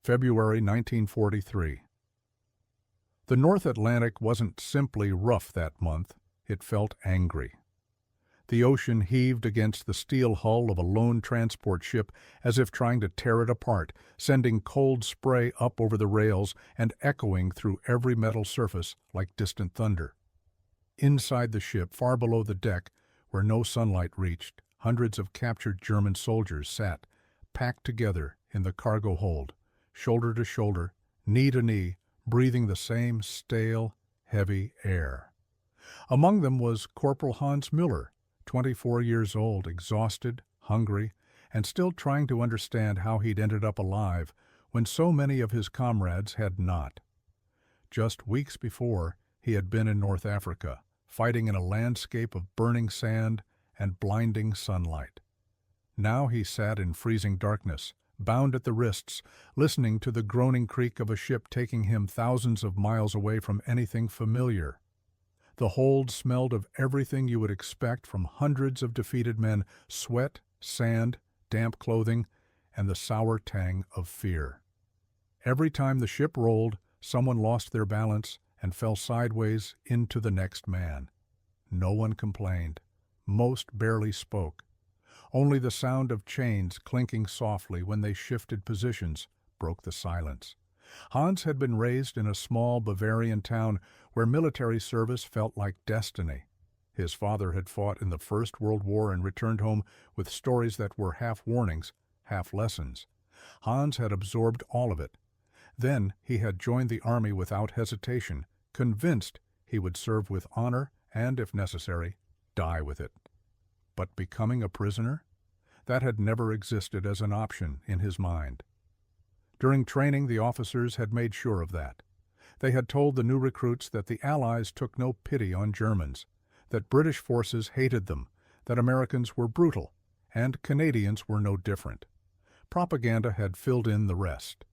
February 1943. The North Atlantic wasn't simply rough that month, it felt angry. The ocean heaved against the steel hull of a lone transport ship as if trying to tear it apart, sending cold spray up over the rails and echoing through every metal surface like distant thunder. Inside the ship, far below the deck, where no sunlight reached, hundreds of captured German soldiers sat, packed together in the cargo hold, shoulder to shoulder, knee to knee, breathing the same stale, heavy air. Among them was Corporal Hans Müller, 24 years old, exhausted, hungry, and still trying to understand how he'd ended up alive when so many of his comrades had not. Just weeks before, he had been in North Africa, fighting in a landscape of burning sand and blinding sunlight. Now he sat in freezing darkness, bound at the wrists, listening to the groaning creak of a ship taking him thousands of miles away from anything familiar. The hold smelled of everything you would expect from hundreds of defeated men: sweat, sand, damp clothing, and the sour tang of fear. Every time the ship rolled, someone lost their balance and fell sideways into the next man. No one complained. Most barely spoke. Only the sound of chains clinking softly when they shifted positions broke the silence. Hans had been raised in a small Bavarian town where military service felt like destiny. His father had fought in the First World War and returned home with stories that were half warnings, half lessons. Hans had absorbed all of it. Then he had joined the army without hesitation, convinced he would serve with honor and, if necessary, die with it. But becoming a prisoner? That had never existed as an option in his mind. During training, the officers had made sure of that. They had told the new recruits that the Allies took no pity on Germans, that British forces hated them, that Americans were brutal, and Canadians were no different. Propaganda had filled in the rest.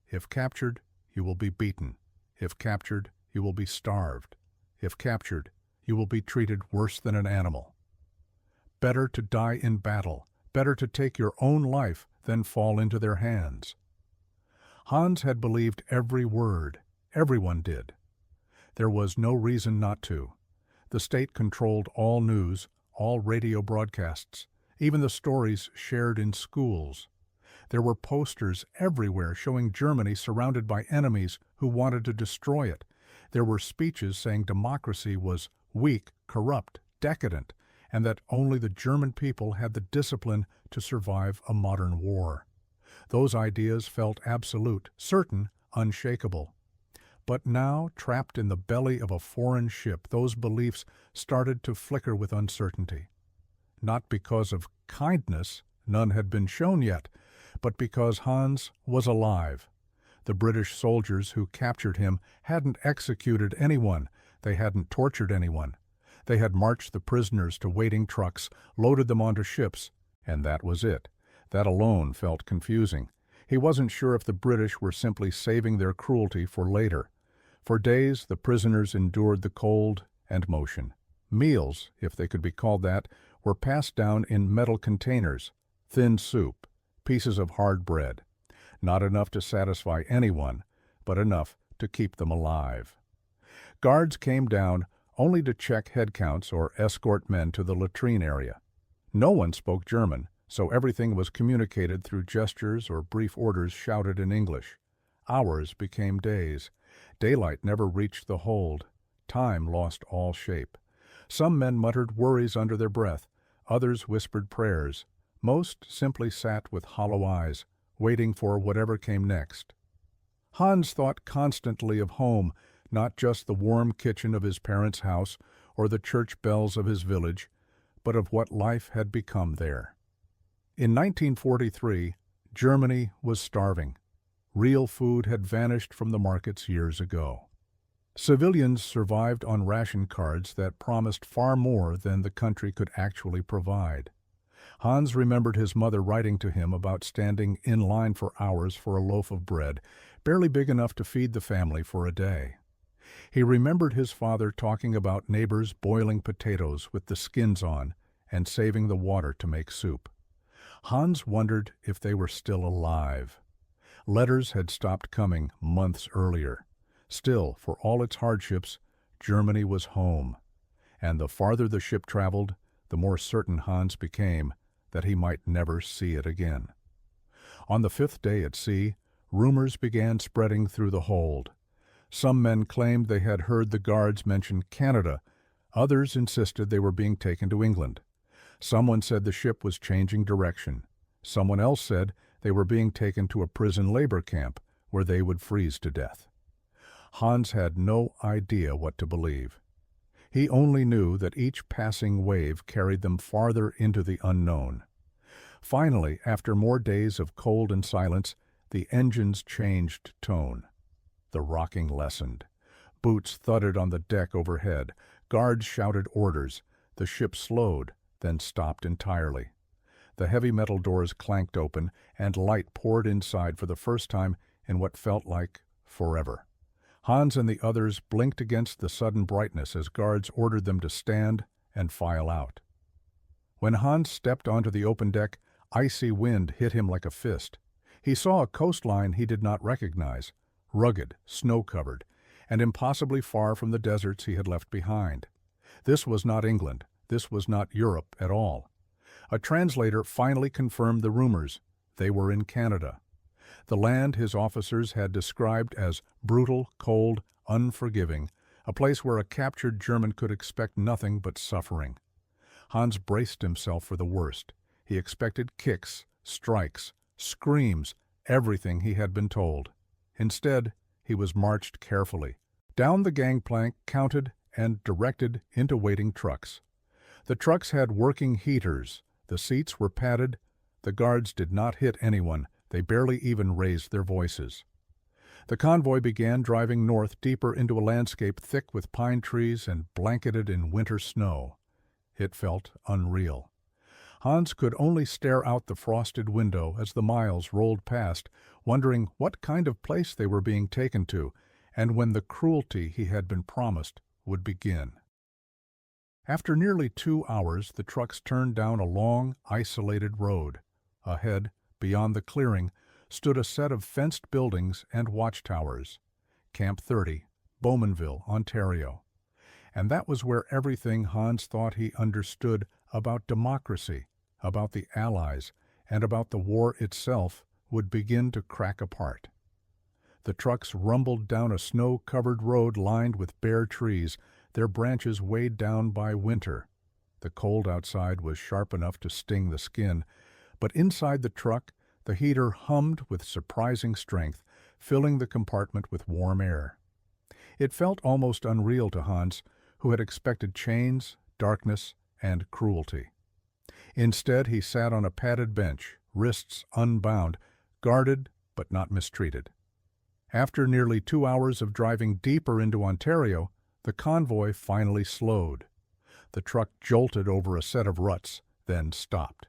If captured, you will be beaten. If captured, you will be starved. If captured, you will be treated worse than an animal. Better to die in battle, better to take your own life than fall into their hands. Hans had believed every word. Everyone did. There was no reason not to. The state controlled all news, all radio broadcasts, even the stories shared in schools. There were posters everywhere showing Germany surrounded by enemies who wanted to destroy it. There were speeches saying democracy was weak, corrupt, decadent, and that only the German people had the discipline to survive a modern war. Those ideas felt absolute, certain, unshakable. But now, trapped in the belly of a foreign ship, those beliefs started to flicker with uncertainty. Not because of kindness, none had been shown yet, but because Hans was alive. The British soldiers who captured him hadn't executed anyone, they hadn't tortured anyone. They had marched the prisoners to waiting trucks, loaded them onto ships, and that was it. That alone felt confusing. He wasn't sure if the British were simply saving their cruelty for later. For days, the prisoners endured the cold and motion. Meals, if they could be called that, were passed down in metal containers, thin soup, pieces of hard bread. Not enough to satisfy anyone, but enough to keep them alive. Guards came down only to check head counts or escort men to the latrine area. No one spoke German, so everything was communicated through gestures or brief orders shouted in English. Hours became days. Daylight never reached the hold. Time lost all shape. Some men muttered worries under their breath. Others whispered prayers. Most simply sat with hollow eyes, waiting for whatever came next. Hans thought constantly of home, not just the warm kitchen of his parents' house or the church bells of his village, but of what life had become there. In 1943, Germany was starving. Real food had vanished from the markets years ago. Civilians survived on ration cards that promised far more than the country could actually provide. Hans remembered his mother writing to him about standing in line for hours for a loaf of bread, barely big enough to feed the family for a day. He remembered his father talking about neighbors boiling potatoes with the skins on and saving the water to make soup. Hans wondered if they were still alive. Letters had stopped coming months earlier. Still, for all its hardships, Germany was home. And the farther the ship traveled, the more certain Hans became that he might never see it again. On the 5th day at sea, rumors began spreading through the hold. Some men claimed they had heard the guards mention Canada. Others insisted they were being taken to England. Someone said the ship was changing direction. Someone else said they were being taken to a prison labor camp where they would freeze to death. Hans had no idea what to believe. He only knew that each passing wave carried them farther into the unknown. Finally, after more days of cold and silence, the engines changed tone. The rocking lessened. Boots thudded on the deck overhead. Guards shouted orders. The ship slowed, then stopped entirely. The heavy metal doors clanked open, and light poured inside for the first time in what felt like forever. Hans and the others blinked against the sudden brightness as guards ordered them to stand and file out. When Hans stepped onto the open deck, icy wind hit him like a fist. He saw a coastline he did not recognize, rugged, snow-covered, and impossibly far from the deserts he had left behind. This was not England. This was not Europe at all. A translator finally confirmed the rumors. They were in Canada. The land his officers had described as brutal, cold, unforgiving, a place where a captured German could expect nothing but suffering. Hans braced himself for the worst. He expected kicks, strikes, screams, everything he had been told. Instead, he was marched carefully, down the gangplank, counted, and directed into waiting trucks. The trucks had working heaters. The seats were padded. The guards did not hit anyone. They barely even raised their voices. The convoy began driving north deeper into a landscape thick with pine trees and blanketed in winter snow. It felt unreal. Hans could only stare out the frosted window as the miles rolled past, wondering what kind of place they were being taken to, and when the cruelty he had been promised would begin. After nearly 2 hours, the trucks turned down a long, isolated road. Ahead, beyond the clearing, stood a set of fenced buildings and watchtowers. Camp 30, Bowmanville, Ontario. And that was where everything Hans thought he understood about democracy, about the Allies, and about the war itself would begin to crack apart. The trucks rumbled down a snow-covered road lined with bare trees, their branches weighed down by winter. The cold outside was sharp enough to sting the skin, but inside the truck, the heater hummed with surprising strength, filling the compartment with warm air. It felt almost unreal to Hans, who had expected chains, darkness, and cruelty. Instead, he sat on a padded bench, wrists unbound, guarded but not mistreated. After nearly 2 hours of driving deeper into Ontario, the convoy finally slowed. The truck jolted over a set of ruts, then stopped.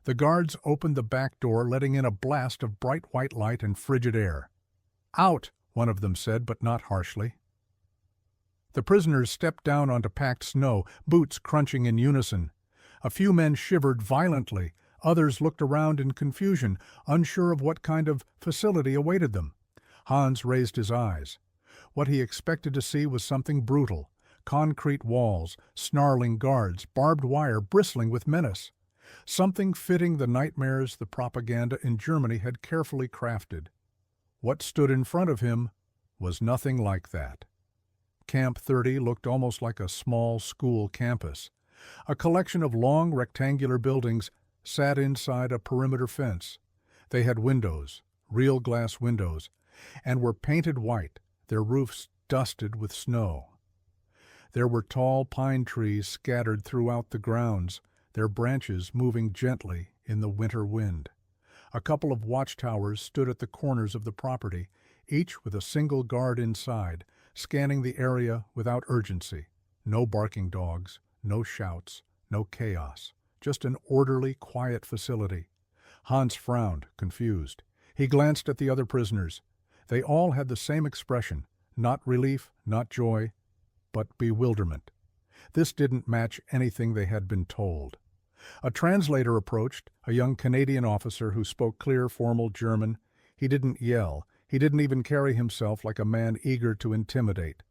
The guards opened the back door, letting in a blast of bright white light and frigid air. "Out," one of them said, but not harshly. The prisoners stepped down onto packed snow, boots crunching in unison. A few men shivered violently. Others looked around in confusion, unsure of what kind of facility awaited them. Hans raised his eyes. What he expected to see was something brutal. Concrete walls, snarling guards, barbed wire bristling with menace. Something fitting the nightmares the propaganda in Germany had carefully crafted. What stood in front of him was nothing like that. Camp 30 looked almost like a small school campus. A collection of long rectangular buildings sat inside a perimeter fence. They had windows, real glass windows, and were painted white, their roofs dusted with snow. There were tall pine trees scattered throughout the grounds, their branches moving gently in the winter wind. A couple of watchtowers stood at the corners of the property, each with a single guard inside, scanning the area without urgency. No barking dogs, no shouts, no chaos. Just an orderly, quiet facility. Hans frowned, confused. He glanced at the other prisoners. They all had the same expression, not relief, not joy, but bewilderment. This didn't match anything they had been told. A translator approached, a young Canadian officer who spoke clear, formal German. He didn't yell. He didn't even carry himself like a man eager to intimidate.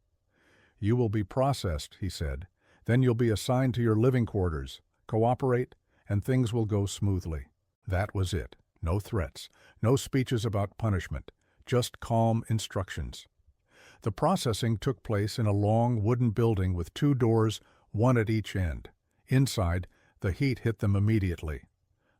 "You will be processed," he said. "Then you'll be assigned to your living quarters. Cooperate, and things will go smoothly." That was it. No threats, no speeches about punishment, just calm instructions. The processing took place in a long wooden building with 2 doors, one at each end. Inside, the heat hit them immediately.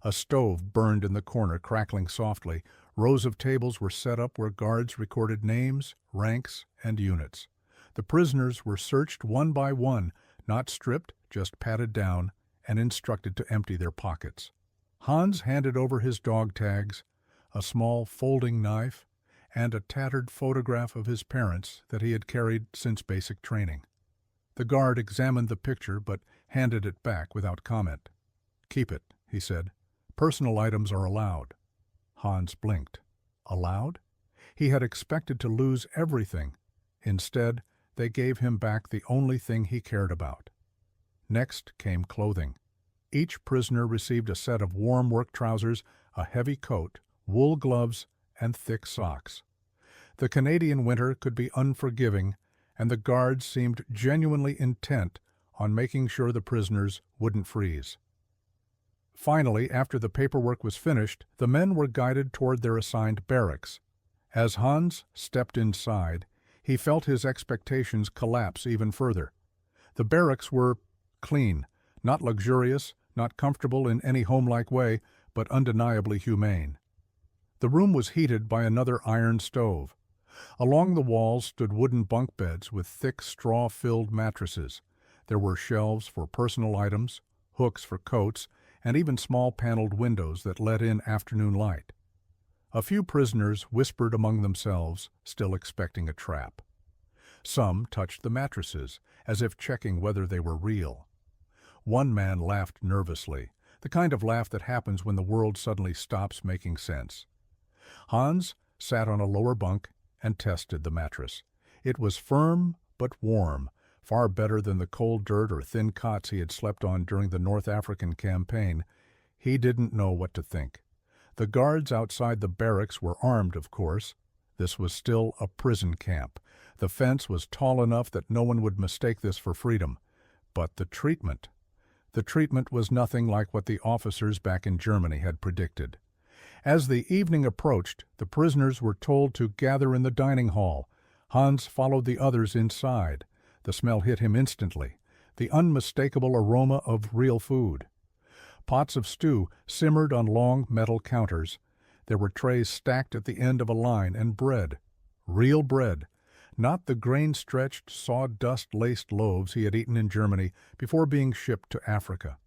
A stove burned in the corner, crackling softly. Rows of tables were set up where guards recorded names, ranks, and units. The prisoners were searched one by one, not stripped, just patted down, and instructed to empty their pockets. Hans handed over his dog tags, a small folding knife, and a tattered photograph of his parents that he had carried since basic training. The guard examined the picture but handed it back without comment. "Keep it," he said. "Personal items are allowed." Hans blinked. Allowed? He had expected to lose everything. Instead, they gave him back the only thing he cared about. Next came clothing. Each prisoner received a set of warm work trousers, a heavy coat, wool gloves, and thick socks. The Canadian winter could be unforgiving, and the guards seemed genuinely intent on making sure the prisoners wouldn't freeze. Finally, after the paperwork was finished, the men were guided toward their assigned barracks. As Hans stepped inside, he felt his expectations collapse even further. The barracks were clean, not luxurious, not comfortable in any homelike way, but undeniably humane. The room was heated by another iron stove. Along the walls stood wooden bunk beds with thick straw-filled mattresses. There were shelves for personal items, hooks for coats, and even small paneled windows that let in afternoon light. A few prisoners whispered among themselves, still expecting a trap. Some touched the mattresses, as if checking whether they were real. One man laughed nervously, the kind of laugh that happens when the world suddenly stops making sense. Hans sat on a lower bunk and tested the mattress. It was firm but warm, far better than the cold dirt or thin cots he had slept on during the North African campaign. He didn't know what to think. The guards outside the barracks were armed, of course. This was still a prison camp. The fence was tall enough that no one would mistake this for freedom. But the treatment was nothing like what the officers back in Germany had predicted. As the evening approached, the prisoners were told to gather in the dining hall. Hans followed the others inside. The smell hit him instantly, the unmistakable aroma of real food. Pots of stew simmered on long metal counters. There were trays stacked at the end of a line, and bread. Real bread. Not the grain-stretched, sawdust-laced loaves he had eaten in Germany before being shipped to Africa.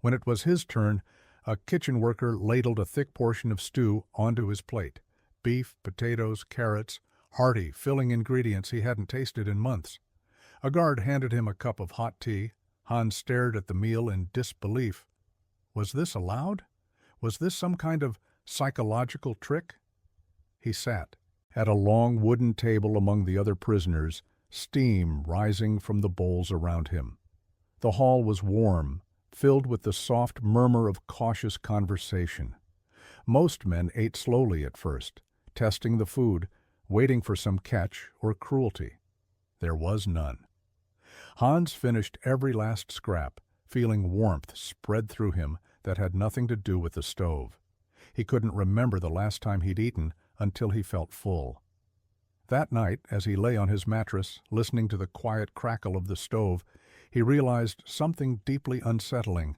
When it was his turn, a kitchen worker ladled a thick portion of stew onto his plate. Beef, potatoes, carrots, hearty, filling ingredients he hadn't tasted in months. A guard handed him a cup of hot tea. Hans stared at the meal in disbelief. Was this allowed? Was this some kind of psychological trick? He sat at a long wooden table among the other prisoners, steam rising from the bowls around him. The hall was warm, filled with the soft murmur of cautious conversation. Most men ate slowly at first, testing the food, waiting for some catch or cruelty. There was none. Hans finished every last scrap, feeling warmth spread through him that had nothing to do with the stove. He couldn't remember the last time he'd eaten until he felt full. That night, as he lay on his mattress, listening to the quiet crackle of the stove, he realized something deeply unsettling.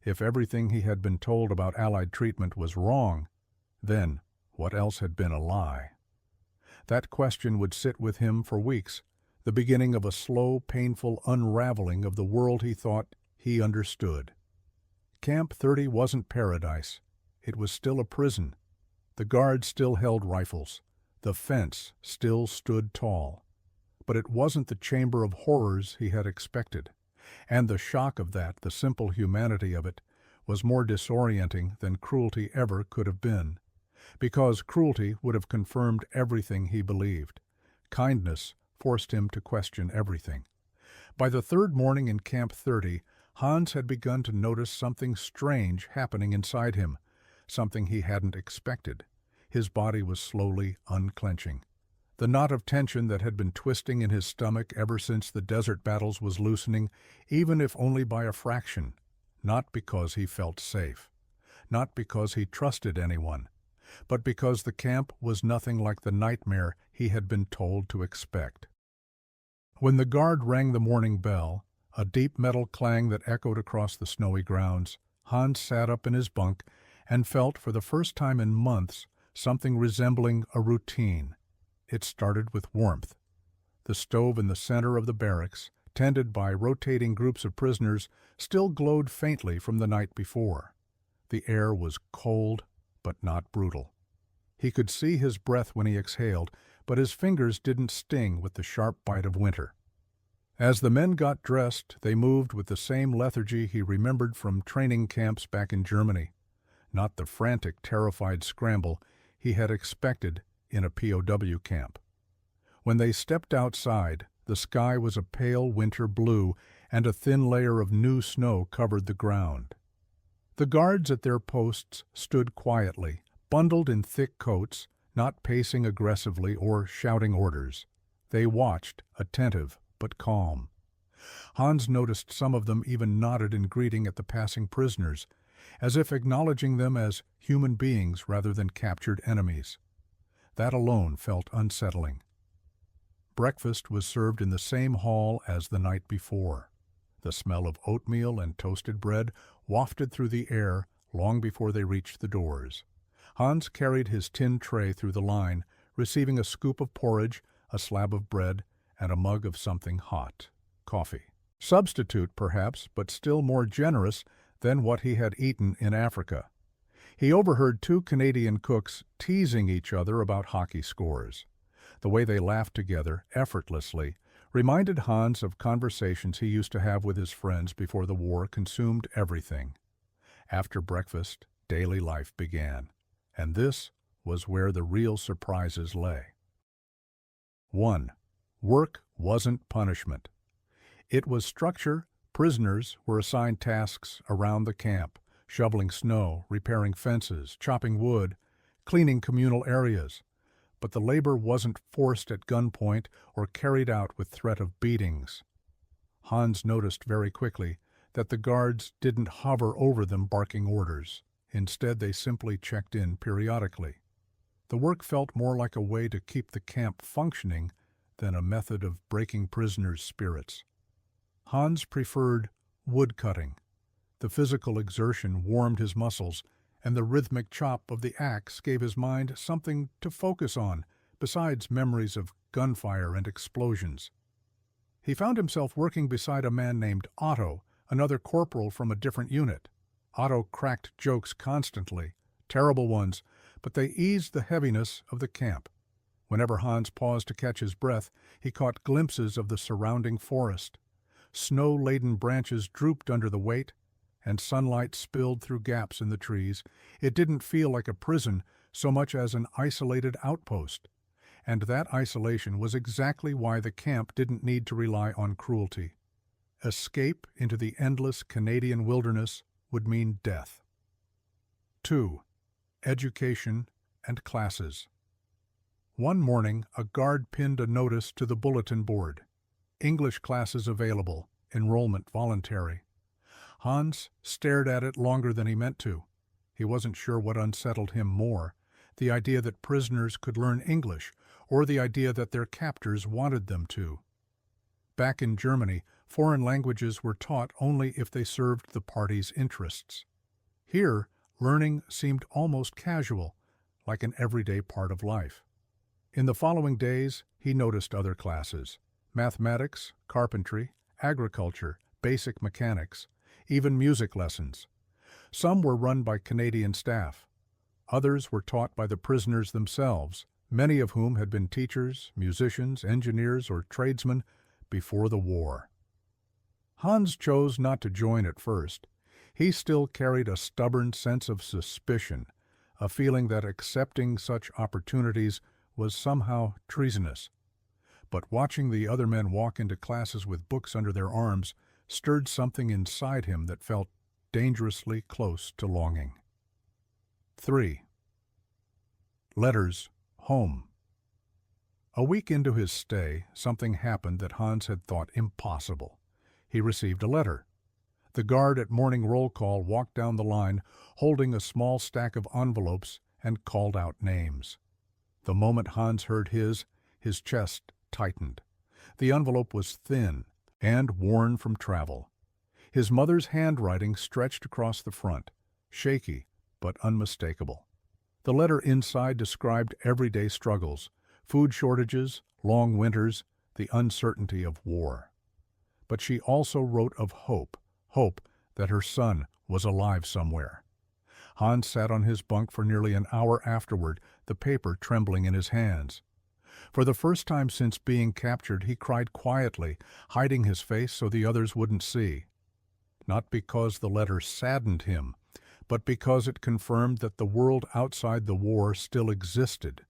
If everything he had been told about Allied treatment was wrong, then what else had been a lie? That question would sit with him for weeks, the beginning of a slow, painful unraveling of the world he thought he understood. Camp 30 wasn't paradise. It was still a prison. The guards still held rifles. The fence still stood tall. But it wasn't the chamber of horrors he had expected. And the shock of that, the simple humanity of it, was more disorienting than cruelty ever could have been. Because cruelty would have confirmed everything he believed. Kindness forced him to question everything. By the third morning in Camp 30, Hans had begun to notice something strange happening inside him, something he hadn't expected. His body was slowly unclenching. The knot of tension that had been twisting in his stomach ever since the desert battles was loosening, even if only by a fraction, not because he felt safe, not because he trusted anyone, but because the camp was nothing like the nightmare he had been told to expect. When the guard rang the morning bell, a deep metal clang that echoed across the snowy grounds, Hans sat up in his bunk and felt for the first time in months something resembling a routine. It started with warmth. The stove in the center of the barracks, tended by rotating groups of prisoners, still glowed faintly from the night before. The air was cold, but not brutal. He could see his breath when he exhaled, but his fingers didn't sting with the sharp bite of winter. As the men got dressed, they moved with the same lethargy he remembered from training camps back in Germany, not the frantic, terrified scramble he had expected in a POW camp. When they stepped outside, the sky was a pale winter blue, and a thin layer of new snow covered the ground. The guards at their posts stood quietly, bundled in thick coats, not pacing aggressively or shouting orders. They watched, attentive but calm. Hans noticed some of them even nodded in greeting at the passing prisoners, as if acknowledging them as human beings rather than captured enemies. That alone felt unsettling. Breakfast was served in the same hall as the night before. The smell of oatmeal and toasted bread wafted through the air long before they reached the doors. Hans carried his tin tray through the line, receiving a scoop of porridge, a slab of bread, and a mug of something hot, coffee. Substitute, perhaps, but still more generous than what he had eaten in Africa. He overheard two Canadian cooks teasing each other about hockey scores. The way they laughed together, effortlessly, reminded Hans of conversations he used to have with his friends before the war consumed everything. After breakfast, daily life began, and this was where the real surprises lay. 1. Work wasn't punishment. It was structure. Prisoners were assigned tasks around the camp, shoveling snow, repairing fences, chopping wood, cleaning communal areas. But the labor wasn't forced at gunpoint or carried out with threat of beatings. Hans noticed very quickly that the guards didn't hover over them barking orders. Instead, they simply checked in periodically. The work felt more like a way to keep the camp functioning than a method of breaking prisoners' spirits. Hans preferred woodcutting. The physical exertion warmed his muscles, and the rhythmic chop of the axe gave his mind something to focus on, besides memories of gunfire and explosions. He found himself working beside a man named Otto, another corporal from a different unit. Otto cracked jokes constantly, terrible ones, but they eased the heaviness of the camp. Whenever Hans paused to catch his breath, he caught glimpses of the surrounding forest. Snow-laden branches drooped under the weight, and sunlight spilled through gaps in the trees. It didn't feel like a prison so much as an isolated outpost. And that isolation was exactly why the camp didn't need to rely on cruelty. Escape into the endless Canadian wilderness would mean death. 2. Education and classes. One morning, a guard pinned a notice to the bulletin board. English classes available, enrollment voluntary. Hans stared at it longer than he meant to. He wasn't sure what unsettled him more, the idea that prisoners could learn English, or the idea that their captors wanted them to. Back in Germany, foreign languages were taught only if they served the party's interests. Here, learning seemed almost casual, like an everyday part of life. In the following days, he noticed other classes: mathematics, carpentry, agriculture, basic mechanics, even music lessons. Some were run by Canadian staff. Others were taught by the prisoners themselves, many of whom had been teachers, musicians, engineers, or tradesmen before the war. Hans chose not to join at first. He still carried a stubborn sense of suspicion, a feeling that accepting such opportunities was somehow treasonous. But watching the other men walk into classes with books under their arms stirred something inside him that felt dangerously close to longing. 3. Letters home. A week into his stay, something happened that Hans had thought impossible. He received a letter. The guard at morning roll call walked down the line, holding a small stack of envelopes, and called out names. The moment Hans heard his chest tightened. The envelope was thin and worn from travel. His mother's handwriting stretched across the front, shaky but unmistakable. The letter inside described everyday struggles, food shortages, long winters, the uncertainty of war. But she also wrote of hope that her son was alive somewhere. Hans sat on his bunk for nearly an hour afterward, the paper trembling in his hands. For the first time since being captured, he cried quietly, hiding his face so the others wouldn't see. Not because the letter saddened him, but because it confirmed that the world outside the war still existed.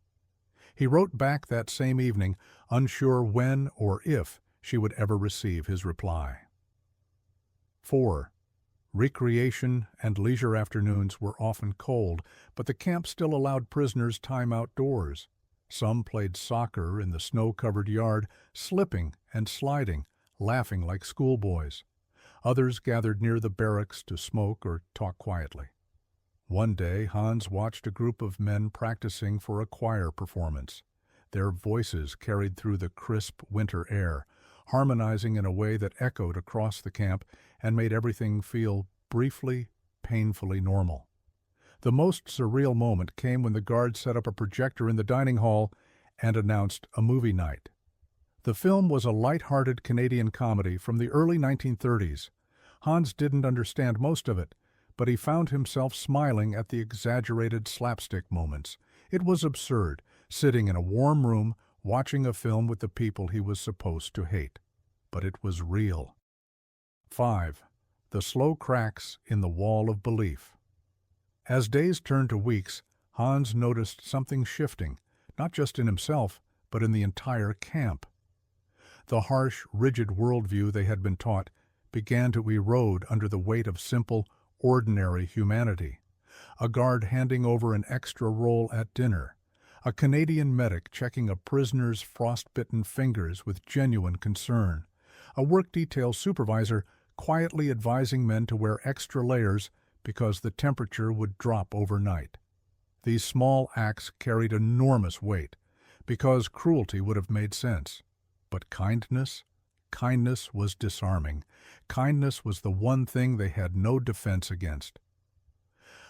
He wrote back that same evening, unsure when or if she would ever receive his reply. 4. Recreation and leisure afternoons were often cold, but the camp still allowed prisoners time outdoors. Some played soccer in the snow-covered yard, slipping and sliding, laughing like schoolboys. Others gathered near the barracks to smoke or talk quietly. One day, Hans watched a group of men practicing for a choir performance. Their voices carried through the crisp winter air, harmonizing in a way that echoed across the camp and made everything feel briefly, painfully normal. The most surreal moment came when the guard set up a projector in the dining hall and announced a movie night. The film was a light-hearted Canadian comedy from the early 1930s. Hans didn't understand most of it, but he found himself smiling at the exaggerated slapstick moments. It was absurd, sitting in a warm room, watching a film with the people he was supposed to hate. But it was real. 5. The slow cracks in the wall of belief. As days turned to weeks, Hans noticed something shifting, not just in himself, but in the entire camp. The harsh, rigid worldview they had been taught began to erode under the weight of simple, ordinary humanity. A guard handing over an extra roll at dinner. A Canadian medic checking a prisoner's frostbitten fingers with genuine concern. A work detail supervisor quietly advising men to wear extra layers because the temperature would drop overnight. These small acts carried enormous weight, because cruelty would have made sense. But kindness was disarming. Kindness was the one thing they had no defense against.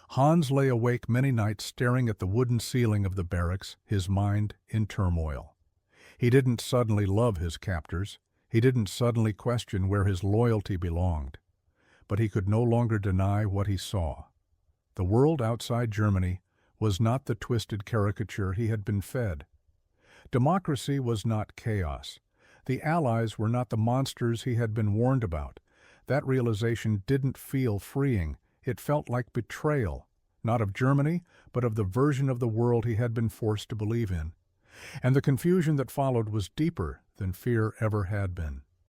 Hans lay awake many nights staring at the wooden ceiling of the barracks, his mind in turmoil. He didn't suddenly love his captors. He didn't suddenly question where his loyalty belonged. But he could no longer deny what he saw. The world outside Germany was not the twisted caricature he had been fed. Democracy was not chaos. The Allies were not the monsters he had been warned about. That realization didn't feel freeing. It felt like betrayal, not of Germany, but of the version of the world he had been forced to believe in. And the confusion that followed was deeper than fear ever had been.